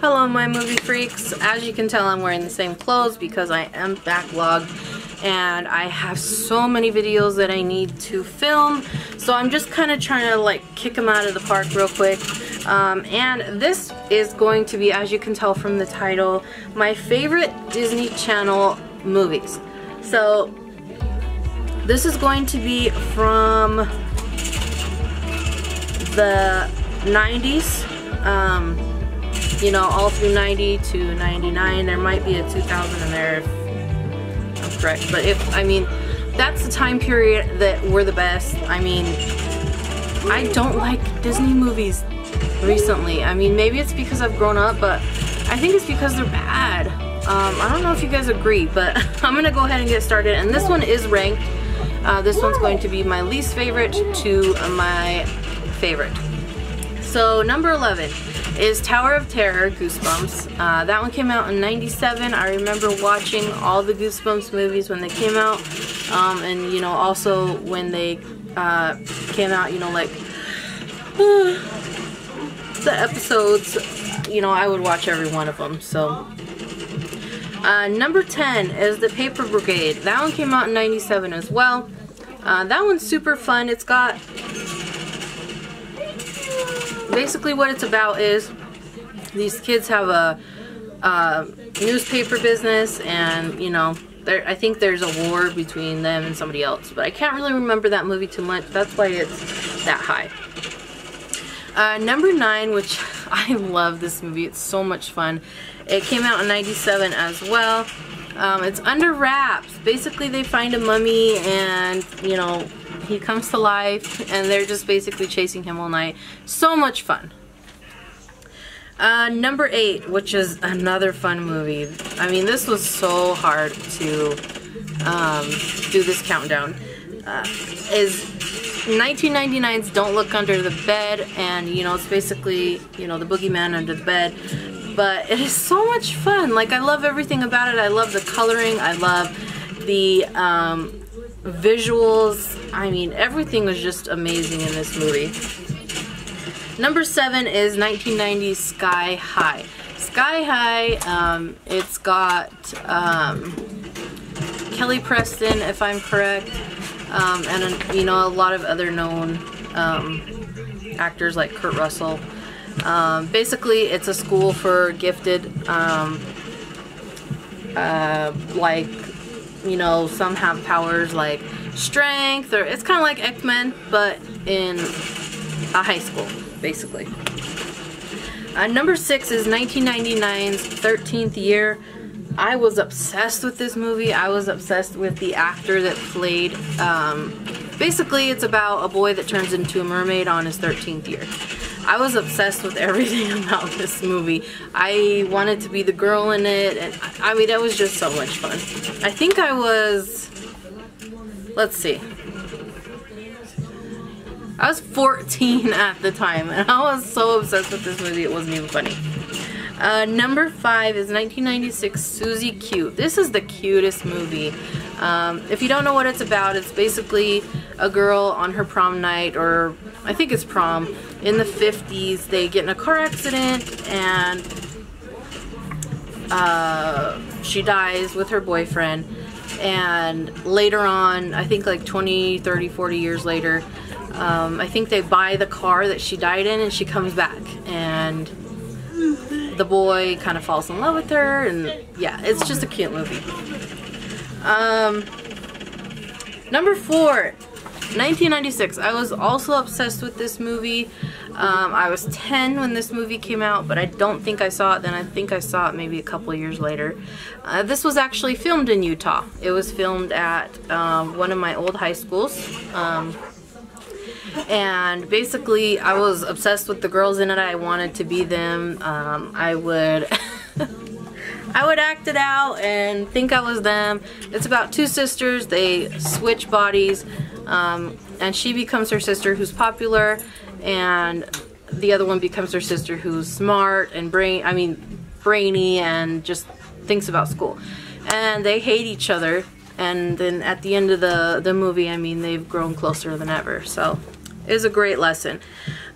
Hello my movie freaks. As you can tell, I'm wearing the same clothes because I am backlogged and I have so many videos that I need to film, so I'm just kind of trying to like kick them out of the park real quick. And this is going to be, as you can tell from the title, my favorite Disney Channel movies. So this is going to be from the 90s, you know, all through 90 to 99. There might be a 2000 in there if I'm correct, but I mean, that's the time period that were the best. I mean, I don't like Disney movies recently. I mean, maybe it's because I've grown up, but I think it's because they're bad. I don't know if you guys agree, but I'm gonna go ahead and get started, and this one is ranked. This one's going to be my least favorite to my favorite. So number 11 is Tower of Terror, Goosebumps. That one came out in '97. I remember watching all the Goosebumps movies when they came out, and you know, also when they came out, you know, like the episodes, you know, I would watch every one of them. So number 10 is The Paper Brigade. That one came out in '97 as well. That one's super fun. It's got, basically what it's about is these kids have a newspaper business, and you know, I think there's a war between them and somebody else, but I can't really remember that movie too much. That's why it's that high. Number 9, which I love this movie, it's so much fun. It came out in '97 as well. It's Under Wraps. Basically they find a mummy and, you know, he comes to life and they're just basically chasing him all night. So much fun. Number 8, which is another fun movie. I mean, this was so hard to do this countdown. Is 1999's Don't Look Under the Bed, and you know, it's basically, you know, the boogeyman under the bed. But it is so much fun. Like, I love everything about it. I love the coloring. I love the visuals. I mean, everything was just amazing in this movie. Number 7 is 1990's Sky High. Sky High, it's got Kelly Preston, if I'm correct, and you know, a lot of other known actors like Kurt Russell. Basically, it's a school for gifted, like, you know, some have powers like strength, or it's kind of like X-Men, but in a high school, basically. Number 6 is 1999's 13th Year. I was obsessed with this movie. I was obsessed with the actor that played, basically it's about a boy that turns into a mermaid on his 13th year. I was obsessed with everything about this movie. I wanted to be the girl in it, and I mean, that was just so much fun. I think I was, let's see, I was 14 at the time, and I was so obsessed with this movie it wasn't even funny. Number 5 is 1996 Susie Q. This is the cutest movie. If you don't know what it's about, it's basically a girl on her prom night, or I think it's prom, in the 50s. They get in a car accident and she dies with her boyfriend, and later on, I think like 20, 30, 40 years later, I think they buy the car that she died in, and she comes back, and the boy kind of falls in love with her, and yeah, it's just a cute movie. Number 4, 1996. I was also obsessed with this movie. I was 10 when this movie came out, but I don't think I saw it then. I think I saw it maybe a couple of years later. This was actually filmed in Utah. It was filmed at one of my old high schools. And basically I was obsessed with the girls in it. I wanted to be them. I would I would act it out and think I was them. It's about two sisters. They switch bodies, and she becomes her sister who's popular, and the other one becomes her sister who's smart and brainy and just thinks about school. And they hate each other, and then at the end of the movie, I mean, they've grown closer than ever. So it was a great lesson.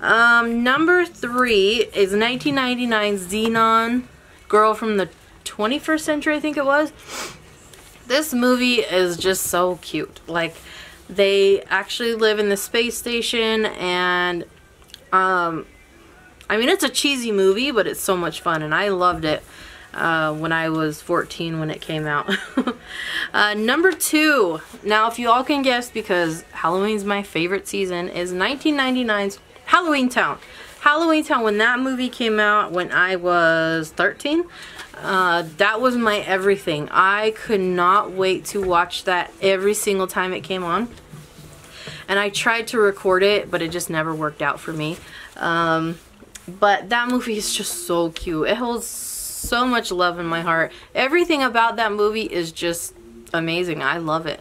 Number 3 is 1999's Xenon, Girl from the 21st Century, I think it was. This movie is just so cute. Like, they actually live in the space station, and I mean, it's a cheesy movie, but it's so much fun, and I loved it when I was 14 when it came out. Number 2, now if you all can guess, because Halloween's my favorite season, is 1999's Halloween Town. Halloween Town, when that movie came out when I was 13, that was my everything. I could not wait to watch that every single time it came on. And I tried to record it, but it just never worked out for me. But that movie is just so cute. It holds so much love in my heart. Everything about that movie is just amazing. I love it.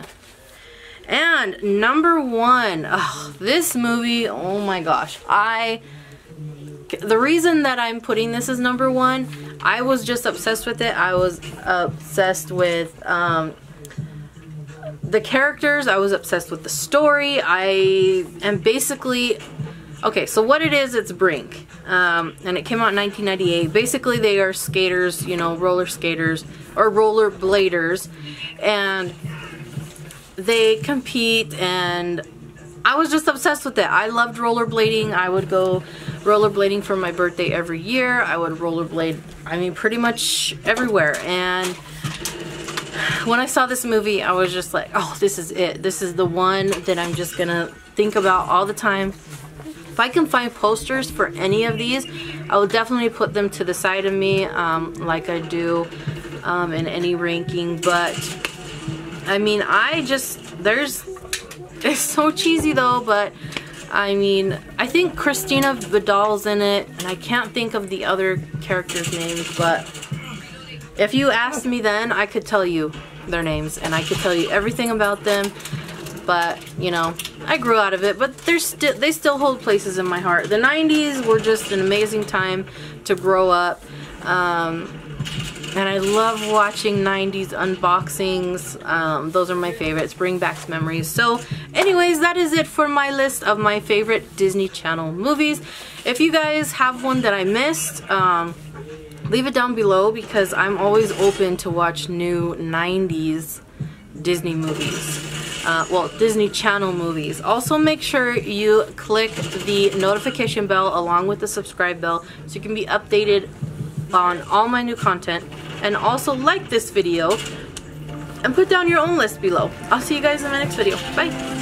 And number 1, this movie, oh my gosh. The reason that I'm putting this as number 1, I was just obsessed with it. I was obsessed with the characters. I was obsessed with the story. I am basically... Okay, so what it is, it's Brink. And it came out in 1998. Basically, they are skaters, you know, roller skaters, or roller bladers. And they compete, and I was just obsessed with it. I loved rollerblading. I would go rollerblading for my birthday every year. I would rollerblade, I mean, pretty much everywhere. And when I saw this movie, I was just like, oh, this is it. This is the one that I'm just gonna think about all the time. If I can find posters for any of these, I will definitely put them to the side of me, like I do in any ranking. But I mean, it's so cheesy though, but I mean, I think Christina Vidal's in it, and I can't think of the other characters' names, but if you asked me then, I could tell you their names, and I could tell you everything about them. But, you know, I grew out of it, but they still hold places in my heart. The 90s were just an amazing time to grow up. And I love watching 90s unboxings. Those are my favorites. Bring back memories. So, anyways, that is it for my list of my favorite Disney Channel movies. If you guys have one that I missed, leave it down below, because I'm always open to watch new 90s Disney movies. Well, Disney Channel movies. Also, make sure you click the notification bell along with the subscribe bell so you can be updated on all my new content. And also like this video and put down your own list below. I'll see you guys in my next video. Bye!